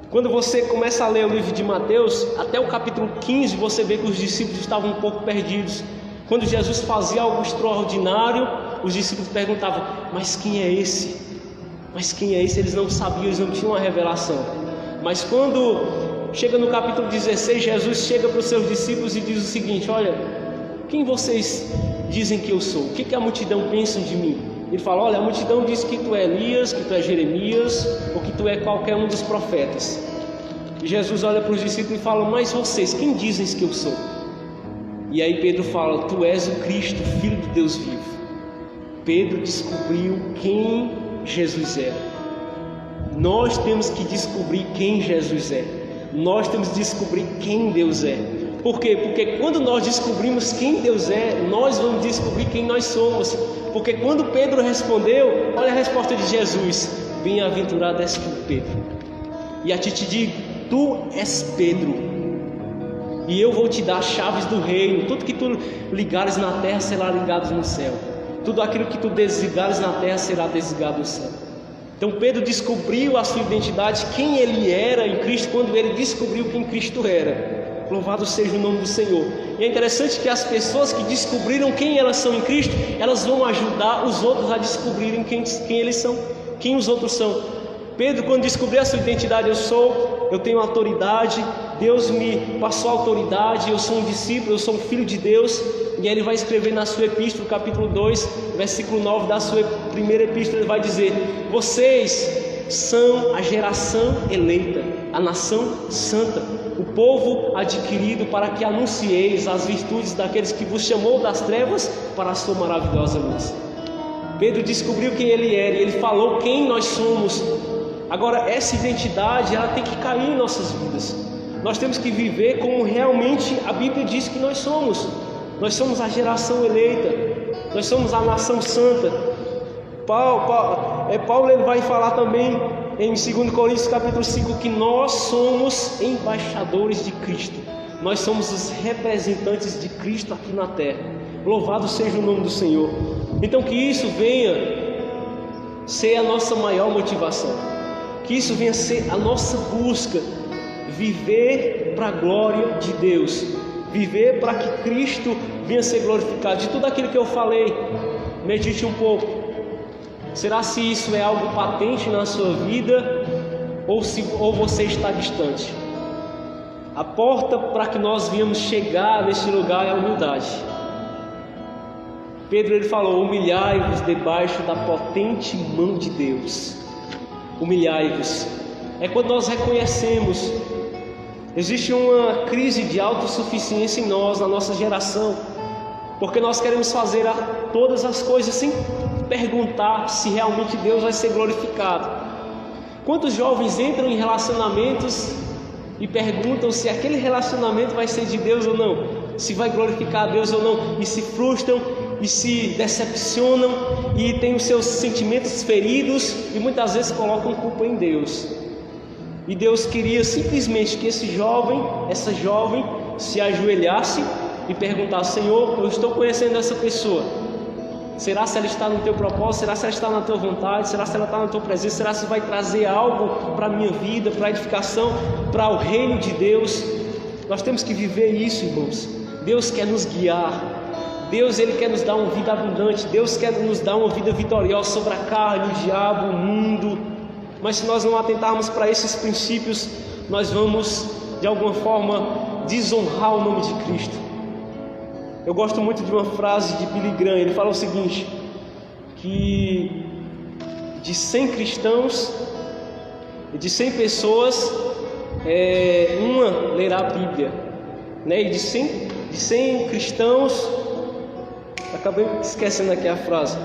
Quando você começa a ler o livro de Mateus, até o capítulo 15, você vê que os discípulos estavam um pouco perdidos. Quando Jesus fazia algo extraordinário, os discípulos perguntavam: mas quem é esse? Mas quem é esse? Eles não sabiam, eles não tinham uma revelação. Mas quando chega no capítulo 16, Jesus chega para os seus discípulos e diz o seguinte: olha, quem vocês dizem que eu sou? O que a multidão pensa de mim? Ele fala: olha, a multidão diz que tu é Elias, que tu é Jeremias, ou que tu é qualquer um dos profetas. E Jesus olha para os discípulos e fala: mas vocês, quem dizem que eu sou? E aí Pedro fala: tu és o Cristo, Filho de Deus vivo. Pedro descobriu quem Jesus era. Nós temos que descobrir quem Jesus é. Nós temos que descobrir quem Deus é. Por quê? Porque quando nós descobrimos quem Deus é, nós vamos descobrir quem nós somos. Porque quando Pedro respondeu, olha a resposta de Jesus: bem-aventurado és tu, Pedro. E a ti te digo, tu és Pedro, e eu vou te dar as chaves do reino. Tudo que tu ligares na terra será ligado no céu. Tudo aquilo que tu desligares na terra será desligado no céu. Então Pedro descobriu a sua identidade, quem ele era em Cristo, quando ele descobriu quem Cristo era. Louvado seja o nome do Senhor. E é interessante que as pessoas que descobriram quem elas são em Cristo, elas vão ajudar os outros a descobrirem quem eles são, quem os outros são. Pedro, quando descobriu a sua identidade: eu tenho autoridade, Deus me passou autoridade, eu sou um discípulo, eu sou um filho de Deus. E aí ele vai escrever na sua epístola, capítulo 2, versículo 9 da sua primeira epístola, ele vai dizer: vocês são a geração eleita, a nação santa, o povo adquirido, para que anuncieis as virtudes daqueles que vos chamou das trevas para a sua maravilhosa luz. Pedro descobriu quem ele era e ele falou quem nós somos. Agora, essa identidade, ela tem que cair em nossas vidas. Nós temos que viver como realmente a Bíblia diz que nós somos. Nós somos a geração eleita, nós somos a nação santa. Paulo ele vai falar também em 2 Coríntios capítulo 5 que nós somos embaixadores de Cristo. Nós somos os representantes de Cristo aqui na terra. Louvado seja o nome do Senhor. Então que isso venha ser a nossa maior motivação, que isso venha ser a nossa busca, viver para a glória de Deus, viver para que Cristo venha ser glorificado. De tudo aquilo que eu falei, medite um pouco. Será se isso é algo patente na sua vida ou você está distante? A porta para que nós venhamos chegar nesse lugar é a humildade. Pedro ele falou: humilhai-vos debaixo da potente mão de Deus. Humilhai-vos. É quando nós reconhecemos. Existe uma crise de autossuficiência em nós, na nossa geração, porque nós queremos fazer todas as coisas sem perguntar se realmente Deus vai ser glorificado. Quantos jovens entram em relacionamentos e perguntam se aquele relacionamento vai ser de Deus ou não, se vai glorificar a Deus ou não, e se frustram e se decepcionam e têm os seus sentimentos feridos e muitas vezes colocam culpa em Deus. E Deus queria simplesmente que esse jovem, essa jovem se ajoelhasse e perguntasse: Senhor, eu estou conhecendo essa pessoa, será se ela está no teu propósito? Será se ela está na tua vontade? Será se ela está na tua presença? Será se vai trazer algo para a minha vida, para a edificação, para o reino de Deus? Nós temos que viver isso, irmãos. Deus quer nos guiar. Deus ele quer nos dar uma vida abundante. Deus quer nos dar uma vida vitoriosa sobre a carne, o diabo, o mundo. Mas se nós não atentarmos para esses princípios, nós vamos de alguma forma desonrar o nome de Cristo. Eu gosto muito de uma frase de Billy Graham. Ele fala o seguinte: que de 100 cristãos, de 100 pessoas, uma lerá a Bíblia, né? E de 100 cristãos, acabei esquecendo aqui a frase,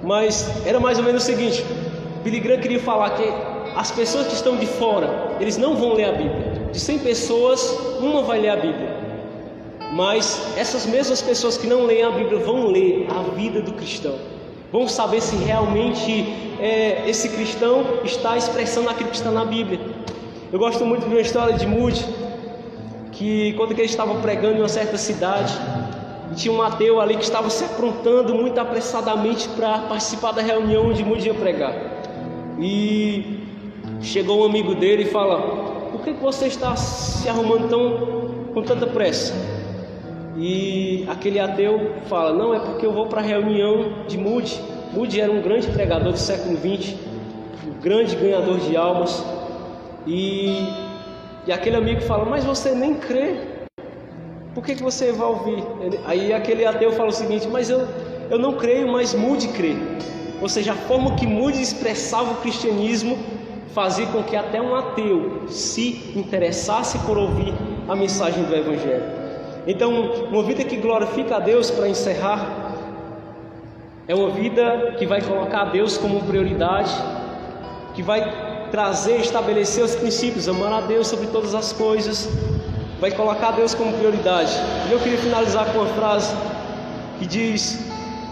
mas era mais ou menos o seguinte: Billy Graham queria falar que as pessoas que estão de fora, eles não vão ler a Bíblia. De 100 pessoas, uma vai ler a Bíblia. Mas essas mesmas pessoas que não leem a Bíblia vão ler a vida do cristão. Vão saber se realmente esse cristão está expressando aquilo que está na Bíblia. Eu gosto muito de uma história de Moody, que quando ele estava pregando em uma certa cidade, tinha um ateu ali que estava se aprontando muito apressadamente para participar da reunião onde Moody ia pregar. E chegou um amigo dele e fala: por que você está se arrumando com tanta pressa? E aquele ateu fala: não, é porque eu vou para a reunião de Moody. Moody era um grande pregador do século XX, um grande ganhador de almas. E aquele amigo fala: mas você nem crê, por que você vai ouvir? Aí aquele ateu fala o seguinte: mas eu não creio, mas Moody crê. Ou seja, a forma que Moody expressava o cristianismo fazia com que até um ateu se interessasse por ouvir a mensagem do Evangelho. Então, uma vida que glorifica a Deus, para encerrar, é uma vida que vai colocar a Deus como prioridade, que vai trazer, estabelecer os princípios, amar a Deus sobre todas as coisas, vai colocar a Deus como prioridade. E eu queria finalizar com uma frase que diz: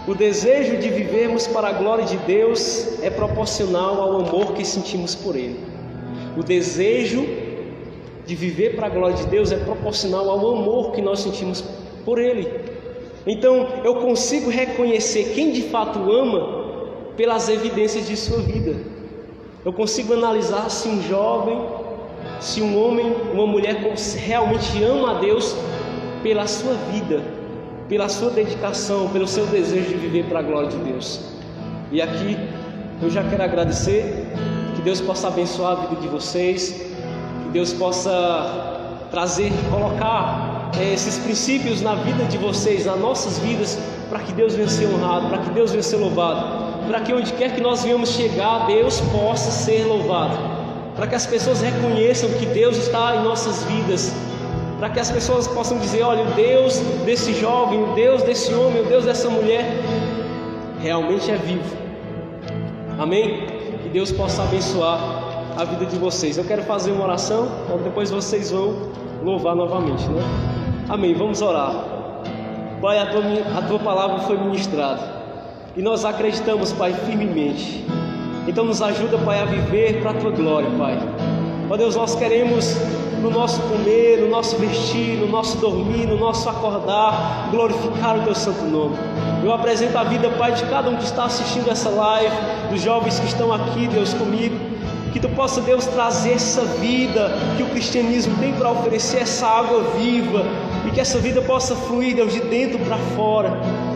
o desejo de vivermos para a glória de Deus é proporcional ao amor que sentimos por Ele. O desejo de viver para a glória de Deus é proporcional ao amor que nós sentimos por Ele. Então, eu consigo reconhecer quem de fato ama pelas evidências de sua vida. Eu consigo analisar se um jovem, se um homem, uma mulher realmente ama a Deus pela sua vida, pela sua dedicação, pelo seu desejo de viver para a glória de Deus. E aqui eu já quero agradecer, que Deus possa abençoar a vida de vocês, que Deus possa trazer, colocar esses princípios na vida de vocês, nas nossas vidas, para que Deus venha ser honrado, para que Deus venha ser louvado, para que onde quer que nós venhamos chegar, Deus possa ser louvado, para que as pessoas reconheçam que Deus está em nossas vidas, para que as pessoas possam dizer: olha, o Deus desse jovem, o Deus desse homem, o Deus dessa mulher realmente é vivo. Amém? Que Deus possa abençoar a vida de vocês. Eu quero fazer uma oração, depois vocês vão louvar novamente, né? Amém, vamos orar. Pai, a tua palavra foi ministrada e nós acreditamos, Pai, firmemente. Então nos ajuda, Pai, a viver para a tua glória, Pai. Ó Deus, nós queremos no nosso comer, no nosso vestir, no nosso dormir, no nosso acordar, glorificar o teu santo nome. Eu apresento a vida, Pai, de cada um que está assistindo essa live, dos jovens que estão aqui, Deus, comigo, que tu possa, Deus, trazer essa vida que o cristianismo tem para oferecer, essa água viva, e que essa vida possa fluir, Deus, de dentro para fora,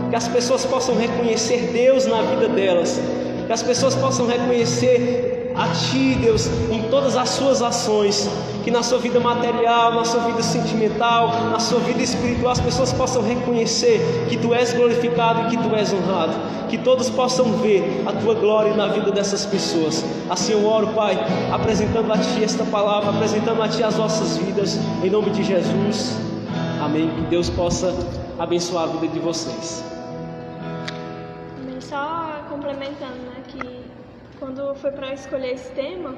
que as pessoas possam reconhecer Deus na vida delas, que as pessoas possam reconhecer a Ti, Deus, em todas as suas ações, que na sua vida material, na sua vida sentimental, na sua vida espiritual, as pessoas possam reconhecer que Tu és glorificado e que Tu és honrado, que todos possam ver a Tua glória na vida dessas pessoas. Assim eu oro, Pai, apresentando a Ti esta palavra, apresentando a Ti as nossas vidas, em nome de Jesus, amém. Que Deus possa abençoar a vida de vocês. Só complementando, né, que quando foi para escolher esse tema,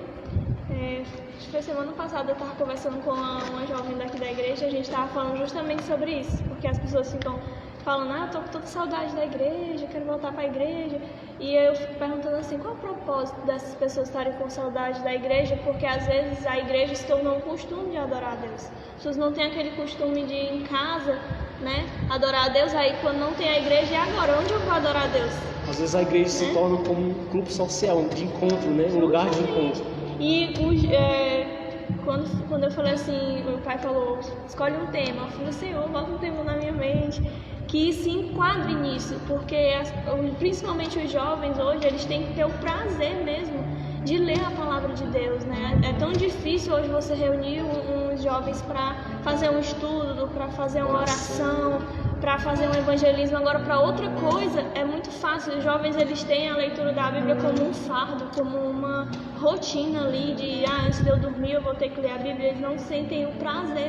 acho que foi semana passada, eu estava conversando com uma jovem daqui da igreja, a gente estava falando justamente sobre isso, porque as pessoas ficam falando: estou com toda saudade da igreja, quero voltar para a igreja, e eu fico perguntando assim, qual é o propósito dessas pessoas estarem com saudade da igreja? Porque às vezes a igreja se tornou um costume de adorar a Deus, as pessoas não têm aquele costume de ir em casa, né, adorar a Deus, aí quando não tem a igreja, e agora, onde eu vou adorar a Deus? Às vezes a igreja se torna como um clube social, de encontro, né? Um lugar de encontro. E quando eu falei assim, meu pai falou: escolhe um tema. Eu falei: Senhor, bota um tema na minha mente que se enquadre nisso, porque principalmente os jovens hoje, eles têm que ter o prazer mesmo de ler a palavra de Deus, né? É tão difícil hoje você reunir uns jovens para fazer um estudo, para fazer uma oração, para fazer um evangelismo. Agora, para outra coisa, é muito fácil. Os jovens, eles têm a leitura da Bíblia como um fardo, como uma rotina ali de: antes de eu dormir eu vou ter que ler a Bíblia. Eles não sentem o prazer